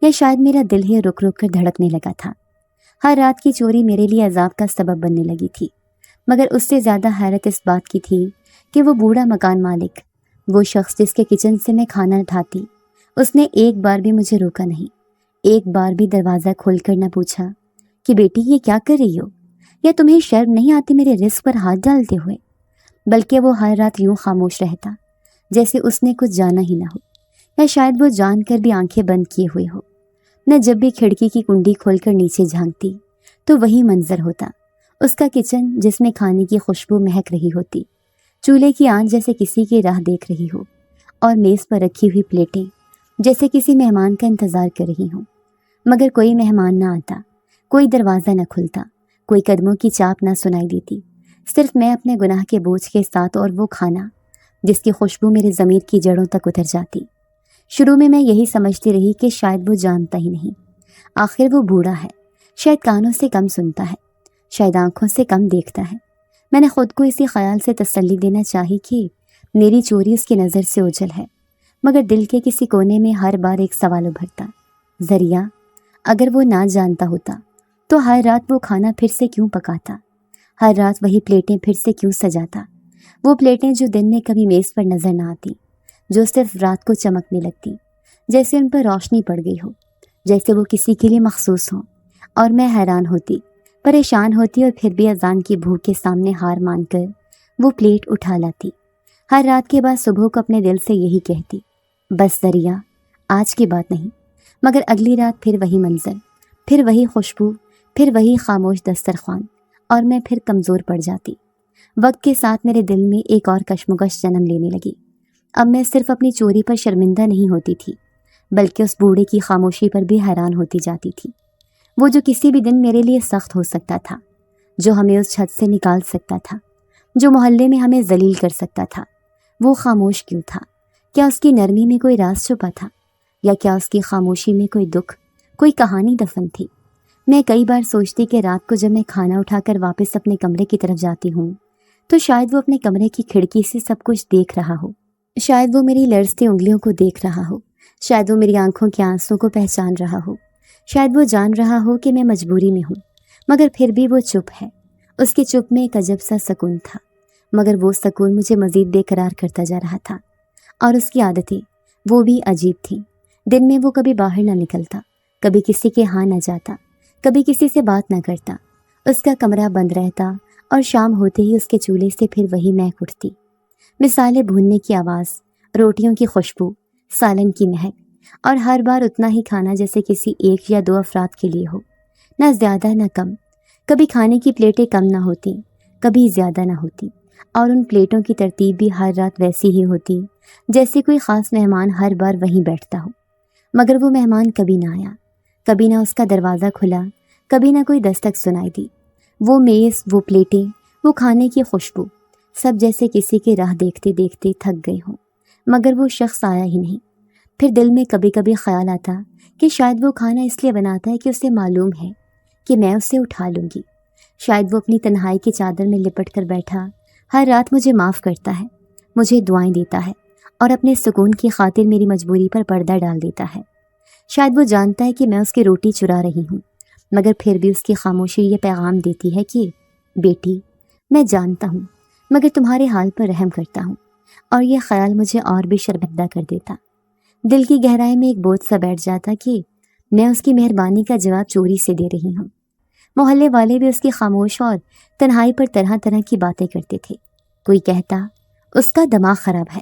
یا شاید میرا دل ہی رک رک کر دھڑکنے لگا تھا۔ ہر رات کی چوری میرے لیے عذاب کا سبب بننے لگی تھی، مگر اس سے زیادہ حیرت اس بات کی تھی کہ وہ بوڑھا مکان مالک، وہ شخص جس کے کچن سے میں کھانا اٹھاتی، اس نے ایک بار بھی مجھے روکا نہیں، ایک بار بھی دروازہ کھول کر نہ پوچھا کہ بیٹی یہ کیا کر رہی ہو، یا تمہیں شرم نہیں آتی میرے رزق پر ہاتھ ڈالتے ہوئے، بلکہ وہ ہر رات یوں خاموش رہتا جیسے اس نے کچھ جانا ہی نہ ہو، یا شاید وہ جان کر بھی آنکھیں بند کیے ہوئے ہو۔ میں جب بھی کھڑکی کی کنڈی کھول کر نیچے جھانکتی تو وہی منظر ہوتا، اس کا کچن جس میں کھانے کی خوشبو مہک رہی ہوتی، چولہے کی آنچ جیسے کسی کی راہ دیکھ رہی ہو، اور میز پر رکھی ہوئی پلیٹیں جیسے کسی مہمان کا انتظار کر رہی ہوں، مگر کوئی مہمان نہ آتا، کوئی دروازہ نہ کھلتا، کوئی قدموں کی چاپ نہ سنائی دیتی، صرف میں اپنے گناہ کے بوجھ کے ساتھ، اور وہ کھانا جس کی خوشبو میرے ضمیر کی جڑوں تک اتر جاتی۔ شروع میں یہی سمجھتی رہی کہ شاید وہ جانتا ہی نہیں، آخر وہ بوڑھا ہے، شاید کانوں سے کم سنتا ہے، شاید آنکھوں سے کم دیکھتا ہے۔ میں نے خود کو اسی خیال سے تسلی دینا چاہی کہ میری چوری اس کی نظر سے اوجھل ہے، مگر دل کے کسی کونے میں ہر بار ایک سوال ابھرتا، ذریعہ، اگر وہ نہ جانتا ہوتا تو ہر رات وہ کھانا پھر سے کیوں پکاتا، ہر رات وہی پلیٹیں پھر سے کیوں سجاتا، وہ پلیٹیں جو دن میں کبھی میز پر نظر نہ آتی، جو صرف رات کو چمکنے لگتی، جیسے ان پر روشنی پڑ گئی ہو، جیسے وہ کسی کے لیے مخصوص ہوں۔ اور میں حیران ہوتی، پریشان ہوتی، اور پھر بھی اذان کی بھوک کے سامنے ہار مان کر وہ پلیٹ اٹھا لاتی۔ ہر رات کے بعد صبح کو اپنے دل سے یہی کہتی، بس ذریعہ، آج کی بات نہیں۔ مگر اگلی رات پھر وہی منظر، پھر وہی خوشبو، پھر وہی خاموش دسترخوان، اور میں پھر کمزور پڑ جاتی۔ وقت کے ساتھ میرے دل میں ایک اور کشمکش جنم لینے لگی۔ اب میں صرف اپنی چوری پر شرمندہ نہیں ہوتی تھی، بلکہ اس بوڑھے کی خاموشی پر بھی حیران ہوتی جاتی تھی۔ وہ جو کسی بھی دن میرے لیے سخت ہو سکتا تھا، جو ہمیں اس چھت سے نکال سکتا تھا، جو محلے میں ہمیں ذلیل کر سکتا تھا، وہ خاموش کیوں تھا؟ کیا اس کی نرمی میں کوئی راز چھپا تھا، یا کیا اس کی خاموشی میں کوئی دکھ، کوئی کہانی دفن تھی؟ میں کئی بار سوچتی کہ رات کو جب میں کھانا اٹھا کر واپس اپنے کمرے کی طرف جاتی ہوں تو شاید وہ اپنے کمرے کی کھڑکی سے سب کچھ دیکھ رہا ہو، شاید وہ میری لرزتی انگلیوں کو دیکھ رہا ہو، شاید وہ میری آنکھوں کے آنسوں کو پہچان رہا ہو، شاید وہ جان رہا ہو کہ میں مجبوری میں ہوں، مگر پھر بھی وہ چپ ہے۔ اس کی چپ میں ایک عجب سا سکون تھا، مگر وہ سکون مجھے مزید بے قرار کرتا جا رہا تھا۔ اور اس کی عادتیں، وہ بھی عجیب تھیں۔ دن میں وہ کبھی باہر نہ نکلتا، کبھی کسی کے ہاں نہ جاتا، کبھی کسی سے بات نہ کرتا، اس کا کمرہ بند رہتا، اور شام ہوتے ہی اس کے چولہے سے پھر وہی مہک اٹھتی، مسالے بھوننے کی آواز، روٹیوں کی خوشبو، سالن کی مہک، اور ہر بار اتنا ہی کھانا جیسے کسی 1 یا 2 افراد کے لیے ہو، نہ زیادہ نہ کم۔ کبھی کھانے کی پلیٹیں کم نہ ہوتی، کبھی زیادہ نہ ہوتی، اور ان پلیٹوں کی ترتیب بھی ہر رات ویسی ہی ہوتی جیسے کوئی خاص مہمان ہر بار وہیں بیٹھتا ہو، مگر وہ مہمان کبھی نہ آیا، کبھی نہ اس کا دروازہ کھلا، کبھی نہ کوئی دستک سنائی دی۔ وہ میز، وہ پلیٹیں، وہ کھانے کی خوشبو، سب جیسے کسی کے راہ دیکھتے دیکھتے تھک گئے ہوں، مگر وہ شخص آیا ہی نہیں۔ پھر دل میں کبھی کبھی خیال آتا کہ شاید وہ کھانا اس لیے بناتا ہے کہ اسے معلوم ہے کہ میں اسے اٹھا لوں گی۔ شاید وہ اپنی تنہائی کی چادر میں لپٹ کر بیٹھا ہر رات مجھے معاف کرتا ہے، مجھے دعائیں دیتا ہے، اور اپنے سکون کی خاطر میری مجبوری پر پردہ ڈال دیتا ہے۔ شاید وہ جانتا ہے کہ میں اس کی روٹی چرا رہی ہوں، مگر پھر بھی اس کی خاموشی یہ پیغام دیتی ہے کہ بیٹی، میں جانتا ہوں، مگر تمہارے حال پر رحم کرتا ہوں۔ اور یہ خیال مجھے اور بھی شرمندہ کر دیتا۔ دل کی گہرائی میں ایک بوجھ سا بیٹھ جاتا کہ میں اس کی مہربانی کا جواب چوری سے دے رہی ہوں۔ محلے والے بھی اس کی خاموش اور تنہائی پر طرح طرح کی باتیں کرتے تھے۔ کوئی کہتا اس کا دماغ خراب ہے،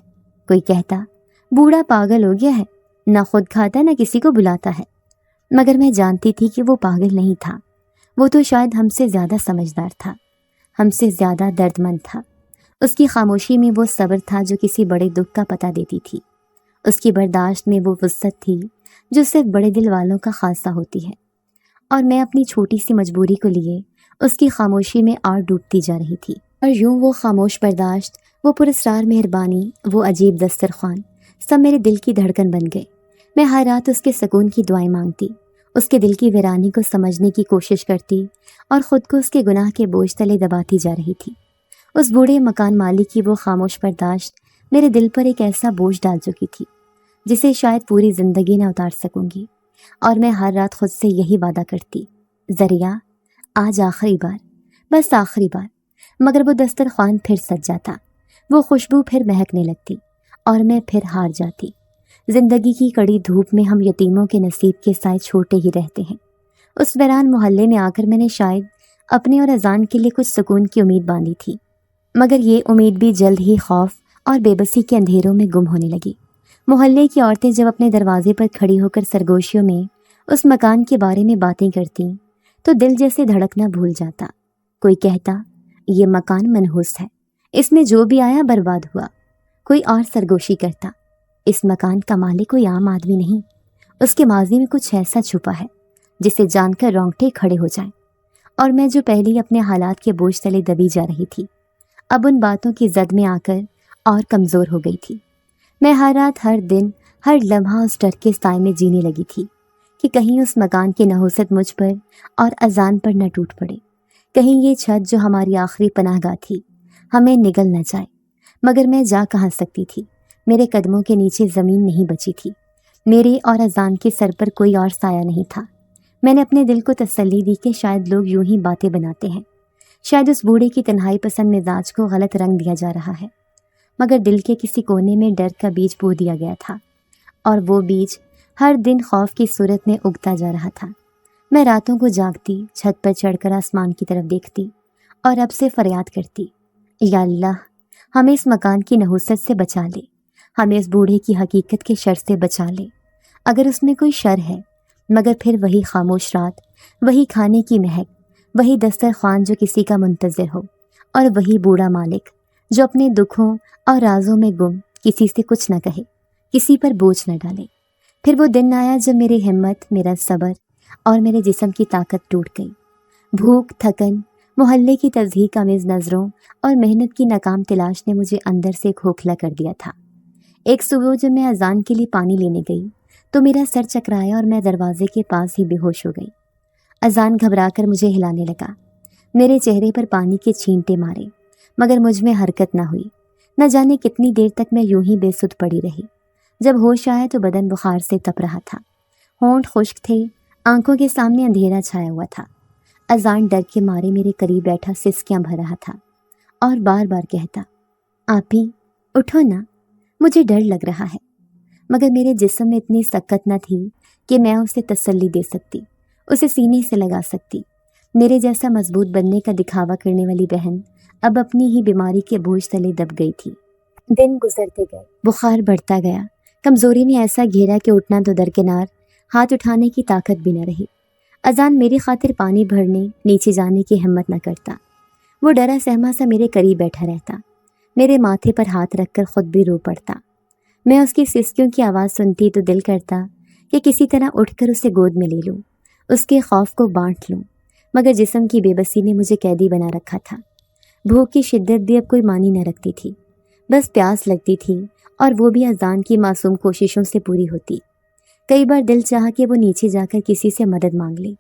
کوئی کہتا بوڑھا پاگل ہو گیا ہے، نہ خود کھاتا نہ کسی کو بلاتا ہے، مگر میں جانتی تھی کہ وہ پاگل نہیں تھا، وہ تو شاید ہم سے زیادہ سمجھدار تھا، ہم سے زیادہ درد مند تھا۔ اس کی خاموشی میں وہ صبر تھا جو کسی بڑے دکھ کا پتہ دیتی تھی، اس کی برداشت میں وہ وسعت تھی جو صرف بڑے دل والوں کا خاصہ ہوتی ہے۔ اور میں اپنی چھوٹی سی مجبوری کو لیے اس کی خاموشی میں اور ڈوبتی جا رہی تھی، اور یوں وہ خاموش برداشت، وہ پراسرار مہربانی، وہ عجیب دسترخوان، سب میرے دل کی دھڑکن بن گئے۔ میں ہر رات اس کے سکون کی دعائیں مانگتی، اس کے دل کی ویرانی کو سمجھنے کی کوشش کرتی، اور خود کو اس کے گناہ کے بوجھ تلے دباتی جا رہی تھی۔ اس بوڑھے مکان مالک کی وہ خاموش برداشت میرے دل پر ایک ایسا بوجھ ڈال چکی تھی جسے شاید پوری زندگی نہ اتار سکوں گی، اور میں ہر رات خود سے یہی وعدہ کرتی، ذریعہ آج آخری بار، بس آخری بار۔ مگر وہ دسترخوان پھر سج جاتا، وہ خوشبو پھر مہکنے لگتی، اور میں پھر ہار جاتی۔ زندگی کی کڑی دھوپ میں ہم یتیموں کے نصیب کے سائے چھوٹے ہی رہتے ہیں۔ اس ویران محلے میں آ کر میں نے شاید اپنے اور اذان کے لیے کچھ سکون کی امید باندھی تھی، مگر یہ امید بھی جلد ہی خوف اور بے بسی کے اندھیروں میں گم ہونے لگی۔ محلے کی عورتیں جب اپنے دروازے پر کھڑی ہو کر سرگوشیوں میں اس مکان کے بارے میں باتیں کرتیں تو دل جیسے دھڑکنا بھول جاتا۔ کوئی کہتا یہ مکان منحوس ہے، اس میں جو بھی آیا برباد ہوا۔ کوئی اور سرگوشی کرتا اس مکان کا مالک کوئی عام آدمی نہیں، اس کے ماضی میں کچھ ایسا چھپا ہے جسے جان کر رونگٹے کھڑے ہو جائیں۔ اور میں جو پہلے اپنے حالات کے بوجھ تلے دبی جا رہی تھی، اب ان باتوں کی زد میں آ کر اور کمزور ہو گئی تھی۔ میں ہر رات، ہر دن، ہر لمحہ اس ڈر کے سائے میں جینے لگی تھی کہ کہیں اس مکان کی نحوست مجھ پر اور اذان پر نہ ٹوٹ پڑے، کہیں یہ چھت جو ہماری آخری پناہ گاہ تھی ہمیں نگل نہ جائے۔ مگر میں جا کہاں سکتی تھی؟ میرے قدموں کے نیچے زمین نہیں بچی تھی، میرے اور اذان کے سر پر کوئی اور سایہ نہیں تھا۔ میں نے اپنے دل کو تسلی دی کہ شاید لوگ یوں ہی باتیں بناتے ہیں، شاید اس بوڑھے کی تنہائی پسند مزاج کو غلط رنگ دیا جا رہا ہے، مگر دل کے کسی کونے میں ڈر کا بیج بو دیا گیا تھا، اور وہ بیج ہر دن خوف کی صورت میں اگتا جا رہا تھا۔ میں راتوں کو جاگتی، چھت پر چڑھ کر آسمان کی طرف دیکھتی اور رب سے فریاد کرتی، یا اللہ ہمیں اس مکان کی نحوست سے بچا لے، ہمیں اس بوڑھے کی حقیقت کے شر سے بچا لے۔ اگر اس میں کوئی شر ہے، مگر پھر وہی خاموش رات وہی کھانے کی مہک، وہی دسترخوان جو کسی کا منتظر ہو، اور وہی بوڑھا مالک جو اپنے دکھوں اور رازوں میں گم کسی سے کچھ نہ کہے، کسی پر بوجھ نہ ڈالے۔ پھر وہ دن آیا جب میری ہمت، میرا صبر اور میرے جسم کی طاقت ٹوٹ گئی۔ بھوک، تھکن، محلے کی تضحیک آمیز نظروں اور محنت کی ناکام تلاش نے مجھے اندر سے کھوکھلا کر دیا تھا۔ ایک صبح جب میں اذان کے لیے پانی لینے گئی تو میرا سر چکرایا اور میں دروازے کے پاس ہی بے ہوش ہو گئی۔ اذان گھبرا کر مجھے ہلانے لگا، میرے چہرے پر پانی کے چھینٹے مارے، مگر مجھ میں حرکت نہ ہوئی۔ نہ جانے کتنی دیر تک میں یوں ہی بے سدھ پڑی رہی۔ جب ہوش آیا تو بدن بخار سے تپ رہا تھا، ہونٹ خشک تھے، آنکھوں کے سامنے اندھیرا چھایا ہوا تھا۔ اذان ڈر کے مارے میرے قریب بیٹھا سسکیاں بھر رہا تھا اور بار بار کہتا، آپی اٹھو نا، مجھے ڈر لگ رہا ہے۔ مگر میرے جسم میں اتنی سکت نہ تھی کہ میں اسے تسلی دے سکتی، اسے سینے سے لگا سکتی۔ میرے جیسا مضبوط بننے کا دکھاوا کرنے والی بہن اب اپنی ہی بیماری کے بوجھ تلے دب گئی تھی۔ دن گزرتے گئے، بخار بڑھتا گیا، کمزوری نے ایسا گھیرا کہ اٹھنا تو درکنار، ہاتھ اٹھانے کی طاقت بھی نہ رہی۔ اذان میری خاطر پانی بھرنے نیچے جانے کی ہمت نہ کرتا، وہ ڈرا سہما سا میرے قریب بیٹھا رہتا، میرے ماتھے پر ہاتھ رکھ کر خود بھی رو پڑتا۔ میں اس کی سسکیوں کی آواز سنتی تو دل کرتا کہ کسی طرح اٹھ کر اسے گود میں لے لوں، اس کے خوف کو بانٹ لوں، مگر جسم کی بے بسی نے مجھے قیدی بنا رکھا تھا۔ بھوک کی شدت بھی اب کوئی معنی نہ رکھتی تھی، بس پیاس لگتی تھی، اور وہ بھی اذان کی معصوم کوششوں سے پوری ہوتی۔ کئی بار دل چاہا کہ وہ نیچے جا کر کسی سے مدد مانگ لے،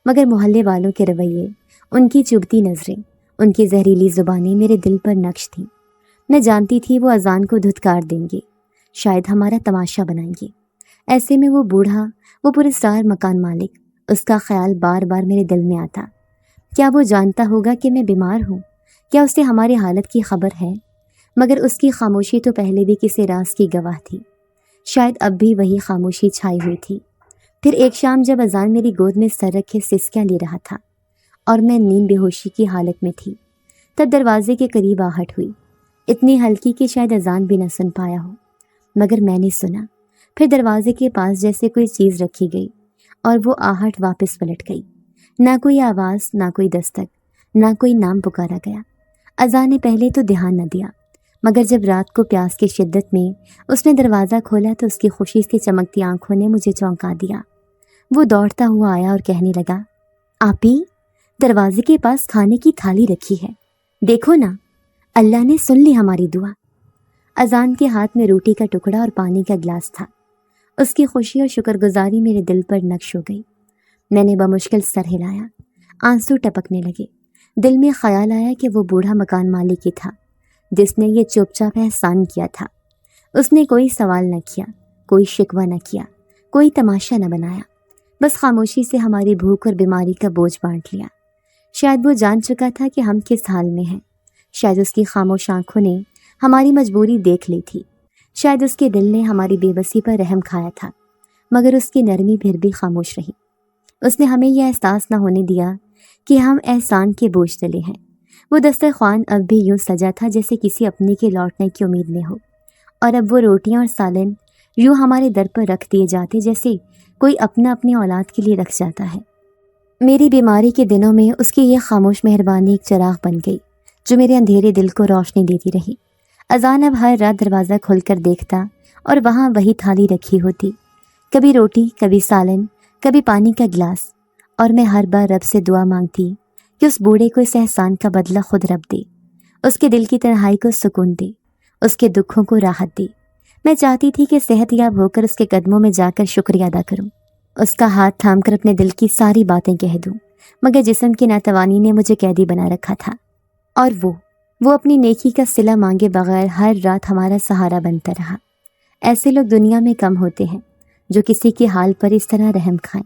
مگر محلے والوں کے رویے، ان کی چبھتی نظریں، ان کی زہریلی زبانیں میرے دل پر نقش تھیں۔ میں جانتی تھی وہ اذان کو دھتکار دیں گے، شاید ہمارا تماشا بنائیں گے۔ ایسے میں وہ بوڑھا، وہ پراسرار مکان مالک، اس کا خیال بار بار میرے دل میں آتا۔ کیا وہ جانتا ہوگا کہ میں بیمار ہوں؟ کیا اسے ہماری حالت کی خبر ہے؟ مگر اس کی خاموشی تو پہلے بھی کسی راز کی گواہ تھی، شاید اب بھی وہی خاموشی چھائی ہوئی تھی۔ پھر ایک شام جب اذان میری گود میں سر رکھے سسکیاں لے رہا تھا اور میں نیم بے ہوشی کی حالت میں تھی، تب دروازے کے قریب آہٹ ہوئی، اتنی ہلکی کہ شاید اذان بھی نہ سن پایا ہو، مگر میں نے سنا۔ پھر دروازے کے پاس جیسے کوئی چیز رکھی گئی اور وہ آہٹ واپس پلٹ گئی۔ نہ کوئی آواز، نہ کوئی دستک، نہ کوئی نام پکارا گیا۔ اذان نے پہلے تو دھیان نہ دیا، مگر جب رات کو پیاس کی شدت میں اس نے دروازہ کھولا تو اس کی خوشی سے چمکتی آنکھوں نے مجھے چونکا دیا۔ وہ دوڑتا ہوا آیا اور کہنے لگا، آپی دروازے کے پاس کھانے کی تھالی رکھی ہے، دیکھو نا، اللہ نے سن لی ہماری دعا۔ اذان کے ہاتھ میں روٹی کا ٹکڑا اور پانی کا گلاس تھا۔ اس کی خوشی اور شکر گزاری میرے دل پر نقش ہو گئی۔ میں نے بمشکل سر ہلایا، آنسو ٹپکنے لگے۔ دل میں خیال آیا کہ وہ بوڑھا مکان مالک ہی تھا جس نے یہ چپ چاپ احسان کیا تھا۔ اس نے کوئی سوال نہ کیا، کوئی شکوہ نہ کیا، کوئی تماشا نہ بنایا، بس خاموشی سے ہماری بھوک اور بیماری کا بوجھ بانٹ لیا۔ شاید وہ جان چکا تھا کہ ہم کس حال میں ہیں، شاید اس کی خاموش آنکھوں نے ہماری مجبوری دیکھ لی تھی، شاید اس کے دل نے ہماری بے بسی پر رحم کھایا تھا، مگر اس کی نرمی پھر بھی خاموش رہی۔ اس نے ہمیں یہ احساس نہ ہونے دیا کہ ہم احسان کے بوجھ تلے ہیں۔ وہ دسترخوان اب بھی یوں سجا تھا جیسے کسی اپنے کے لوٹنے کی امید میں ہو، اور اب وہ روٹیاں اور سالن یوں ہمارے در پر رکھ دیے جاتے جیسے کوئی اپنا اپنی اولاد کے لیے رکھ جاتا ہے۔ میری بیماری کے دنوں میں اس کی یہ خاموش مہربانی ایک چراغ بن گئی جو میرے اندھیرے دل کو روشنی دیتی رہی۔ اذان اب ہر رات دروازہ کھول کر دیکھتا اور وہاں وہی تھالی رکھی ہوتی، کبھی روٹی، کبھی سالن، کبھی پانی کا گلاس، اور میں ہر بار رب سے دعا مانگتی کہ اس بوڑھے کو اس احسان کا بدلہ خود رب دے، اس کے دل کی تنہائی کو سکون دے، اس کے دکھوں کو راحت دے۔ میں چاہتی تھی کہ صحت یاب ہو کر اس کے قدموں میں جا کر شکریہ ادا کروں، اس کا ہاتھ تھام کر اپنے دل کی ساری باتیں کہہ دوں، مگر جسم کی ناتوانی نے مجھے قیدی بنا رکھا تھا، اور وہ اپنی نیکی کا صلہ مانگے بغیر ہر رات ہمارا سہارا بنتا رہا۔ ایسے لوگ دنیا میں کم ہوتے ہیں جو کسی کے حال پر اس طرح رحم کھائیں،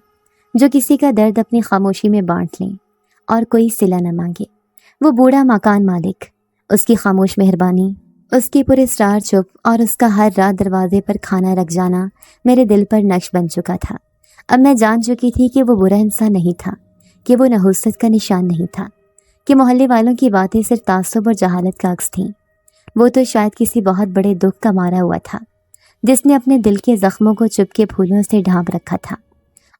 جو کسی کا درد اپنی خاموشی میں بانٹ لیں اور کوئی صلہ نہ مانگے۔ وہ بوڑھا مکان مالک، اس کی خاموش مہربانی، اس کی پراسرار چپ اور اس کا ہر رات دروازے پر کھانا رکھ جانا میرے دل پر نقش بن چکا تھا۔ اب میں جان چکی تھی کہ وہ برا انسان نہیں تھا، کہ وہ نحوست کا نشان نہیں تھا، کہ محلے والوں کی باتیں صرف تعصب اور جہالت کا عکس تھیں۔ وہ تو شاید کسی بہت بڑے دکھ کا مارا ہوا تھا جس نے اپنے دل کے زخموں کو چپکے پھولوں سے ڈھانپ رکھا تھا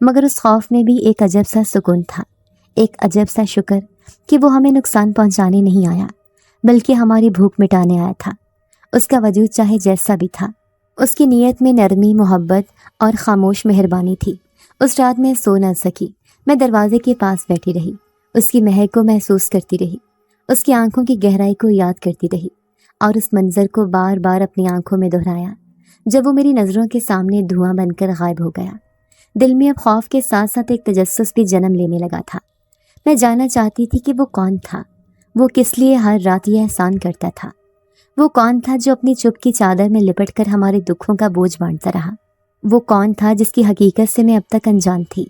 مگر اس خوف میں بھی ایک عجب سا سکون تھا، ایک عجب سا شکر کہ وہ ہمیں نقصان پہنچانے نہیں آیا بلکہ ہماری بھوک مٹانے آیا تھا۔ اس کا وجود چاہے جیسا بھی تھا، اس کی نیت میں نرمی، محبت اور خاموش مہربانی تھی۔ اس رات میں سو نہ سکی، میں دروازے کے پاس بیٹھی رہی، اس کی مہک کو محسوس کرتی رہی، اس کی آنکھوں کی گہرائی کو یاد کرتی رہی اور اس منظر کو بار بار اپنی آنکھوں میں دہرایا جب وہ میری نظروں کے سامنے دھواں بن کر غائب ہو گیا۔ دل میں اب خوف کے ساتھ ساتھ ایک تجسس بھی جنم لینے لگا تھا۔ میں جاننا چاہتی تھی کہ وہ کون تھا، وہ کس لیے ہر رات یہ احسان کرتا تھا، وہ کون تھا جو اپنی چپ کی چادر میں لپٹ کر ہمارے دکھوں کا بوجھ بانٹتا رہا، وہ کون تھا جس کی حقیقت سے میں اب تک انجان تھی۔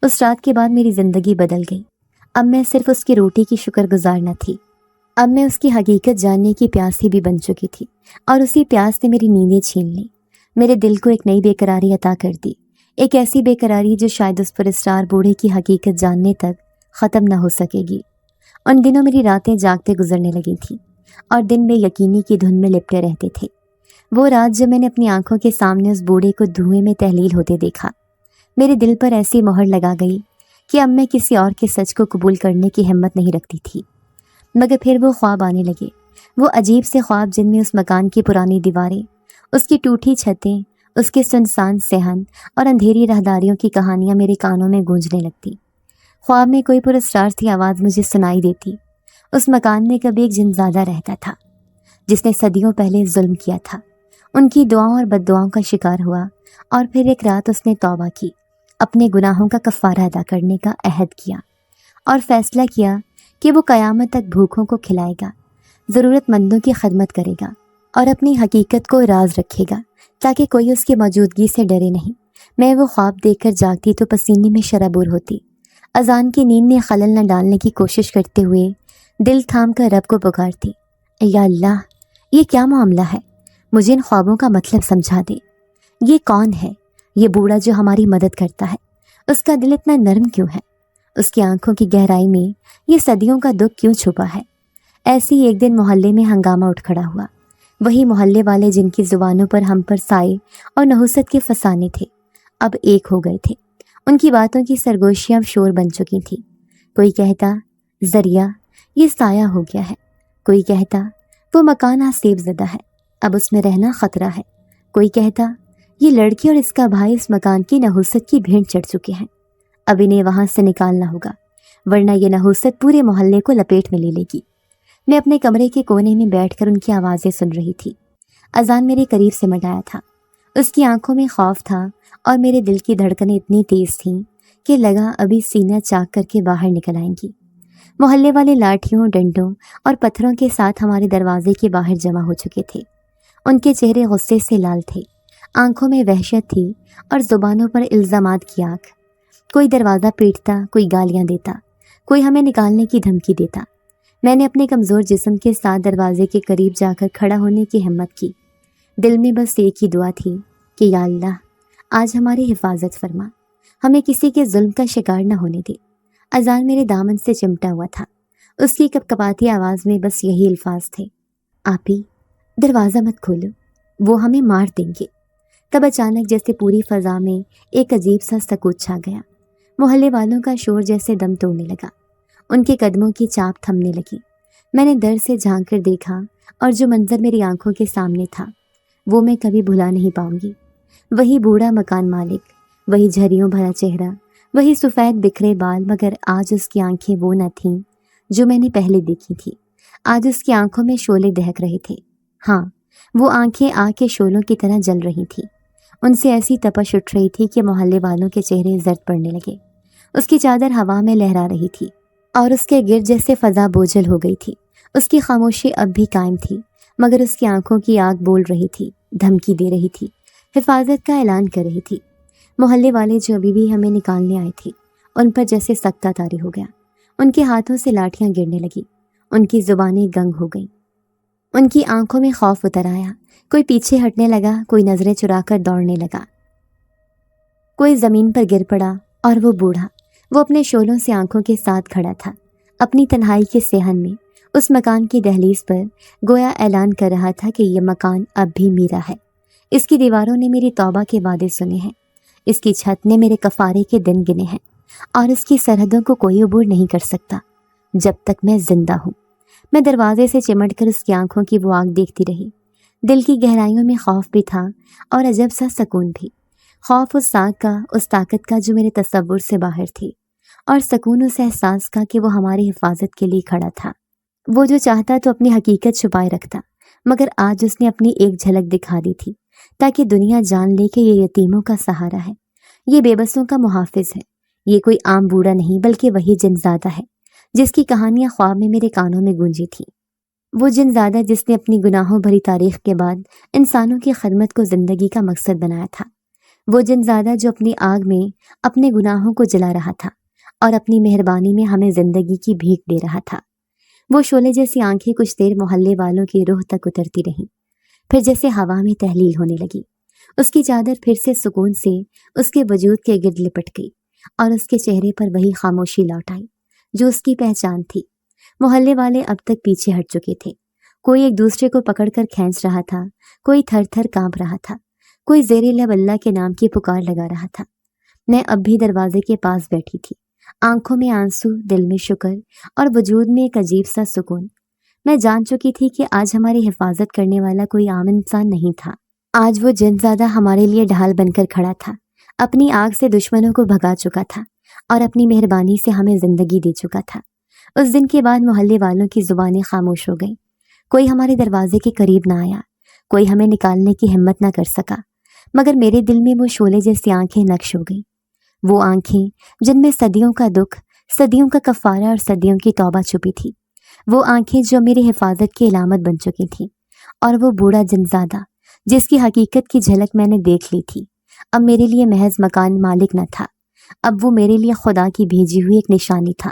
اس رات کے بعد میری زندگی بدل گئی۔ اب میں صرف اس کی روٹی کی شکر گزار نہ تھی، اب میں اس کی حقیقت جاننے کی پیاسی بھی بن چکی تھی، اور اسی پیاس نے میری نیندیں چھین لی، میرے دل کو ایک نئی بے قراری عطا کر دی، ایک ایسی بے قراری جو شاید اس پر اسرار بوڑھے کی حقیقت جاننے تک ختم نہ ہو سکے گی۔ ان دنوں میری راتیں جاگتے گزرنے لگی تھیں اور دن بے یقینی کی دھن میں لپٹے رہتے تھے۔ وہ رات جب میں نے اپنی آنکھوں کے سامنے اس بوڑھے کو دھوئیں میں تحلیل ہوتے دیکھا، میرے دل پر ایسی مہر لگا گئی کہ اب میں کسی اور کے سچ کو قبول کرنے کی ہمت نہیں رکھتی تھی۔ مگر پھر وہ خواب آنے لگے، وہ عجیب سے خواب جن میں اس مکان کی پرانی دیواریں، اس کی ٹوٹی چھتیں، اس کے سنسان صحن اور اندھیری راہداریوں کی کہانیاں میرے کانوں میں گونجنے لگتی۔ خواب میں کوئی پراسرار سی آواز مجھے سنائی دیتی۔ اس مکان میں کبھی ایک جنزادہ رہتا تھا جس نے صدیوں پہلے ظلم کیا تھا، ان کی دعاؤں اور بد دعاؤں کا شکار ہوا، اور پھر ایک رات اس نے توبہ کی، اپنے گناہوں کا کفارہ ادا کرنے کا عہد کیا اور فیصلہ کیا کہ وہ قیامت تک بھوکوں کو کھلائے گا، ضرورت مندوں کی خدمت کرے گا اور اپنی حقیقت کو راز رکھے گا تاکہ کوئی اس کی موجودگی سے ڈرے نہیں۔ میں وہ خواب دیکھ کر جاگتی تو پسینے میں شرابور ہوتی، اذان کی نیند میں خلل نہ ڈالنے کی کوشش کرتے ہوئے دل تھام کر رب کو پکارتی، یا اللہ، یہ کیا معاملہ ہے؟ مجھے ان خوابوں کا مطلب سمجھا دے۔ یہ کون ہے یہ بوڑھا جو ہماری مدد کرتا ہے؟ اس کا دل اتنا نرم کیوں ہے؟ اس کی آنکھوں کی گہرائی میں یہ صدیوں کا دکھ کیوں چھپا ہے؟ ایسی ایک دن محلے میں ہنگامہ اٹھ کھڑا ہوا۔ وہی محلے والے جن کی زبانوں پر ہم پر سائے اور نحوست کے فسانے تھے، اب ایک ہو گئے تھے۔ ان کی باتوں کی سرگوشیاں اب شور بن چکی تھیں۔ کوئی کہتا ذریعہ یہ سایہ ہو گیا ہے، کوئی کہتا وہ مکان آسیب زدہ ہے، اب اس میں رہنا خطرہ ہے، کوئی کہتا یہ لڑکی اور اس کا بھائی اس مکان کی نحوست کی بھینٹ چڑھ چکے ہیں، اب انہیں وہاں سے نکالنا ہوگا ورنہ یہ نحوست پورے محلے کو لپیٹ میں لے لے گی۔ میں اپنے کمرے کے کونے میں بیٹھ کر ان کی آوازیں سن رہی تھی۔ اذان میرے قریب سے مٹایا تھا، اس کی آنکھوں میں خوف تھا اور میرے دل کی دھڑکنیں اتنی تیز تھیں کہ لگا ابھی سینہ چاک کر کے باہر نکل آئیں گی۔ محلے والے لاٹھیوں، ڈنڈوں اور پتھروں کے ساتھ ہمارے دروازے کے باہر جمع ہو چکے تھے۔ ان کے چہرے غصے سے لال تھے، آنکھوں میں وحشت تھی اور زبانوں پر الزامات کی آگ۔ کوئی دروازہ پیٹتا، کوئی گالیاں دیتا، کوئی ہمیں نکالنے کی دھمکی دیتا۔ میں نے اپنے کمزور جسم کے ساتھ دروازے کے قریب جا کر کھڑا ہونے کی ہمت کی۔ دل میں بس ایک ہی دعا تھی کہ یا اللہ، آج ہماری حفاظت فرما، ہمیں کسی کے ظلم کا شکار نہ ہونے دے۔ اذان میرے دامن سے چمٹا ہوا تھا، اس کی کپکپاتی آواز میں بس یہی الفاظ تھے، آپی دروازہ مت کھولو، وہ ہمیں مار دیں گے۔ تب اچانک جیسے پوری فضا میں ایک عجیب سا سکوت چھا گیا۔ محلے والوں کا شور جیسے دم توڑنے لگا، ان کے قدموں کی چاپ تھمنے لگی۔ میں نے ڈر سے جھانک کر دیکھا اور جو منظر میری آنکھوں کے سامنے تھا وہ میں کبھی بھلا نہیں پاؤں گی۔ وہی بوڑھا مکان مالک، وہی جھریوں بھرا چہرہ، وہی سفید بکھرے بال، مگر آج اس کی آنکھیں وہ نہ تھیں جو میں نے پہلے دیکھی تھی۔ آج اس کی آنکھوں میں شعلے دہک رہے تھے، ہاں وہ آنکھیں آگ کے شعلوں کی طرح جل رہی تھیں۔ ان سے ایسی تپش اٹھ رہی تھی کہ محلے والوں کے چہرے زرد پڑنے لگے۔ اس کی چادر ہوا میں لہرا رہی تھی اور اس کے گرد جیسے فضا بوجھل ہو گئی تھی۔ اس کی خاموشی اب بھی قائم تھی، مگر اس کی آنکھوں کی آگ بول رہی تھی، دھمکی دے رہی تھی، حفاظت کا اعلان کر رہی تھی۔ محلے والے جو ابھی بھی ہمیں نکالنے آئے تھے ان پر جیسے سکتہ طاری ہو گیا، ان کے ہاتھوں سے لاٹھیاں گرنے لگی، ان کی زبانیں گنگ ہو گئیں، ان کی آنکھوں میں خوف اتر آیا۔ کوئی پیچھے ہٹنے لگا، کوئی نظریں چرا کر دوڑنے لگا، کوئی زمین پر گر پڑا، اور وہ بوڑھا، وہ اپنے شعلوں سے آنکھوں کے ساتھ کھڑا تھا، اپنی تنہائی کے صحن میں، اس مکان کی دہلیز پر، گویا اعلان کر رہا تھا کہ یہ مکان اب بھی میرا ہے۔ اس کی دیواروں نے میری توبہ کے وعدے سنے ہیں، اس کی چھت نے میرے کفارے کے دن گنے ہیں اور اس کی سرحدوں کو کوئی عبور نہیں کر سکتا جب تک میں زندہ ہوں۔ میں دروازے سے چمٹ کر اس کی آنکھوں کی وہ آنکھ دیکھتی رہی۔ دل کی گہرائیوں میں خوف بھی تھا اور عجب سا سکون بھی۔ خوف اس آنکھ کا، اس طاقت کا جو میرے تصور سے باہر تھی، اور سکون اس احساس کا کہ وہ ہماری حفاظت کے لیے کھڑا تھا۔ وہ جو چاہتا تو اپنی حقیقت چھپائے رکھتا، مگر آج اس نے اپنی ایک جھلک دکھا دی تھی تاکہ دنیا جان لے کہ یہ یتیموں کا سہارا ہے، یہ بے بسوں کا محافظ ہے۔ یہ کوئی عام بوڑھا نہیں بلکہ وہی جن زادہ ہے جس کی کہانیاں خواب میں میرے کانوں میں گونجی تھی۔ وہ جن زادہ جس نے اپنی گناہوں بھری تاریخ کے بعد انسانوں کی خدمت کو زندگی کا مقصد بنایا تھا۔ وہ جن زادہ جو اپنی آگ میں اپنے گناہوں کو جلا رہا تھا اور اپنی مہربانی میں ہمیں زندگی کی بھیک دے رہا تھا۔ وہ شعلے جیسی آنکھیں کچھ دیر محلے والوں کی روح تک اترتی رہیں، پھر جیسے ہوا میں تحلیل ہونے لگی۔ اس کی چادر پھر سے سکون سے اس کے وجود کے گرد لپٹ گئی اور اس کے چہرے پر وہی خاموشی لوٹ آئی جو اس کی پہچان تھی۔ محلے والے اب تک پیچھے ہٹ چکے تھے، کوئی ایک دوسرے کو پکڑ کر کھینچ رہا تھا، کوئی تھر تھر کانپ رہا تھا، کوئی زیر لب اللہ کے نام کی پکار لگا رہا تھا۔ میں اب بھی دروازے کے پاس بیٹھی تھی، آنکھوں میں آنسو، دل میں شکر اور وجود میں ایک عجیب سا سکون۔ میں جان چکی تھی کہ آج ہماری حفاظت کرنے والا کوئی عام انسان نہیں تھا، آج وہ جن زادہ ہمارے لیے ڈھال بن کر کھڑا تھا، اپنی آگ سے دشمنوں کو بھگا چکا تھا اور اپنی مہربانی سے ہمیں زندگی دے چکا تھا۔ اس دن کے بعد محلے والوں کی زبانیں خاموش ہو گئیں، کوئی ہمارے دروازے کے قریب نہ آیا، کوئی ہمیں نکالنے کی ہمت نہ کر سکا، مگر میرے دل میں وہ شعلے جیسی آنکھیں نقش ہو گئیں، وہ آنکھیں جن میں صدیوں کا دکھ، صدیوں کا کفارہ اور صدیوں کی توبہ چھپی تھی، وہ آنکھیں جو میری حفاظت کی علامت بن چکی تھیں، اور وہ بوڑھا جنزادہ جس کی حقیقت کی جھلک میں نے دیکھ لی تھی، اب میرے لیے محض مکان مالک نہ تھا، اب وہ میرے لیے خدا کی بھیجی ہوئی ایک نشانی تھا،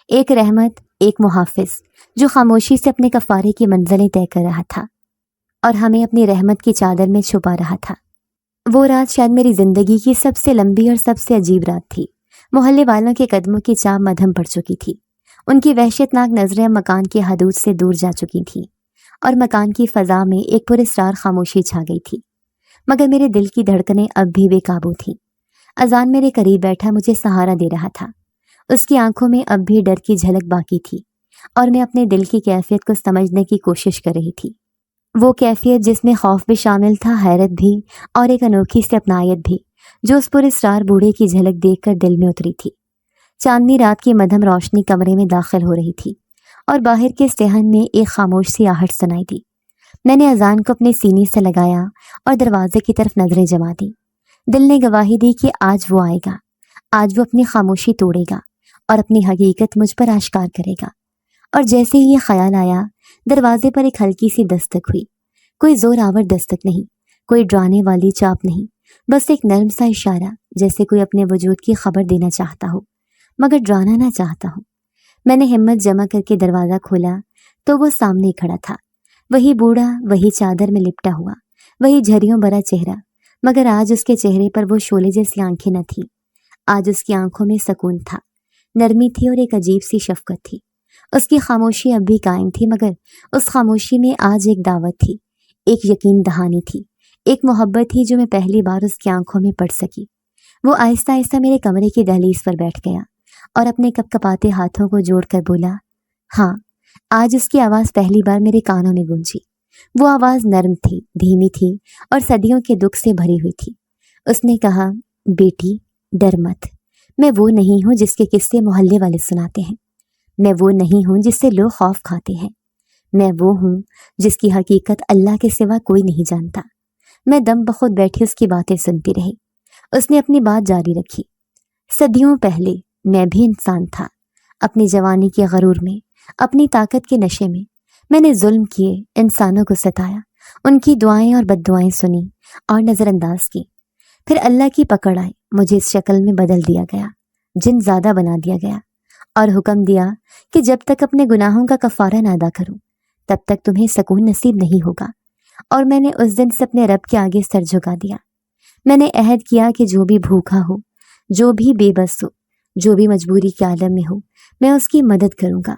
ایک رحمت، ایک محافظ جو خاموشی سے اپنے کفارے کی منزلیں طے کر رہا تھا اور ہمیں اپنی رحمت کی چادر میں چھپا رہا تھا۔ وہ رات شاید میری زندگی کی سب سے لمبی اور سب سے عجیب رات تھی۔ محلے والوں کے قدموں کی چاپ مدھم پڑ چکی تھی، ان کی وحشت ناک نظریں مکان کی حدود سے دور جا چکی تھیں اور مکان کی فضا میں ایک پراسرار خاموشی چھا گئی تھی، مگر میرے دل کی دھڑکنیں اب بھی بے قابو تھیں۔ اذان میرے قریب بیٹھا مجھے سہارا دے رہا تھا، اس کی آنکھوں میں اب بھی ڈر کی جھلک باقی تھی اور میں اپنے دل کی کیفیت کو سمجھنے کی کوشش کر رہی تھی، وہ کیفیت جس میں خوف بھی شامل تھا، حیرت بھی، اور ایک انوکھی سی اپنائیت بھی جو اس پراسرار بوڑھے کی جھلک دیکھ کر دل میں اتری تھی۔ چاندنی رات کی مدھم روشنی کمرے میں داخل ہو رہی تھی اور باہر کے صحن میں ایک خاموش سی آہٹ سنائی دی۔ میں نے اذان کو اپنے سینے سے لگایا اور دروازے کی طرف نظریں جما دی۔ دل نے گواہی دی کہ آج وہ آئے گا، آج وہ اپنی خاموشی توڑے گا اور اپنی حقیقت مجھ پر آشکار کرے گا۔ اور جیسے ہی یہ خیال آیا، دروازے پر ایک ہلکی سی دستک ہوئی، کوئی زور آور دستک نہیں، کوئی ڈرانے والی چاپ نہیں، بس ایک نرم سا اشارہ، جیسے کوئی اپنے وجود کی خبر دینا چاہتا ہو مگر ڈرانا نہ چاہتا ہو۔ میں نے ہمت جمع کر کے دروازہ کھولا تو وہ سامنے کھڑا تھا، وہی بوڑھا، وہی چادر میں لپٹا ہوا، وہی جھریوں بھرا چہرہ، مگر آج اس کے چہرے پر وہ شعلے جیسی آنکھیں نہ تھیں، آج اس کی آنکھوں میں سکون تھا، نرمی تھی اور ایک عجیب سی شفقت تھی۔ اس کی خاموشی اب بھی قائم تھی، مگر اس خاموشی میں آج ایک دعوت تھی، ایک یقین دہانی تھی، ایک محبت تھی جو میں پہلی بار اس کی آنکھوں میں پڑھ سکی۔ وہ آہستہ آہستہ میرے کمرے کی دہلیز پر بیٹھ گیا اور اپنے کپ کپاتے ہاتھوں کو جوڑ کر بولا، ہاں۔ آج اس کی آواز پہلی بار میرے کانوں میں گونجی۔ وہ آواز نرم تھی، دھیمی تھی اور صدیوں کے دکھ سے بھری ہوئی تھی۔ اس نے کہا، بیٹی ڈر مت، میں وہ نہیں ہوں جس کے قصے محلے والے سناتے ہیں، میں وہ نہیں ہوں جس سے لوگ خوف کھاتے ہیں، میں وہ ہوں جس کی حقیقت اللہ کے سوا کوئی نہیں جانتا۔ میں دم بخود بیٹھی اس کی باتیں سنتی رہی۔ اس نے اپنی بات جاری رکھی، صدیوں پہلے میں بھی انسان تھا، اپنی جوانی کے غرور میں، اپنی طاقت کے نشے میں نے ظلم کیے، انسانوں کو ستایا، ان کی دعائیں اور بد دعائیں سنی اور نظر انداز کی۔ پھر اللہ کی پکڑ آئی، مجھے اس شکل میں بدل دیا گیا، جن زیادہ بنا دیا گیا اور حکم دیا کہ جب تک اپنے گناہوں کا کفارہ نہ ادا کروں تب تک تمہیں سکون نصیب نہیں ہوگا۔ اور میں نے اس دن سے اپنے رب کے آگے سر جھکا دیا۔ میں نے عہد کیا کہ جو بھی بھوکا ہو، جو بھی بے بس ہو، جو بھی مجبوری کے عالم میں ہو، میں اس کی مدد کروں گا۔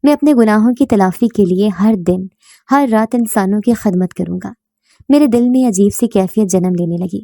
میں اپنے گناہوں کی تلافی کے لیے ہر دن، ہر رات انسانوں کی خدمت کروں گا۔ میرے دل میں عجیب سی کیفیت جنم لینے لگی۔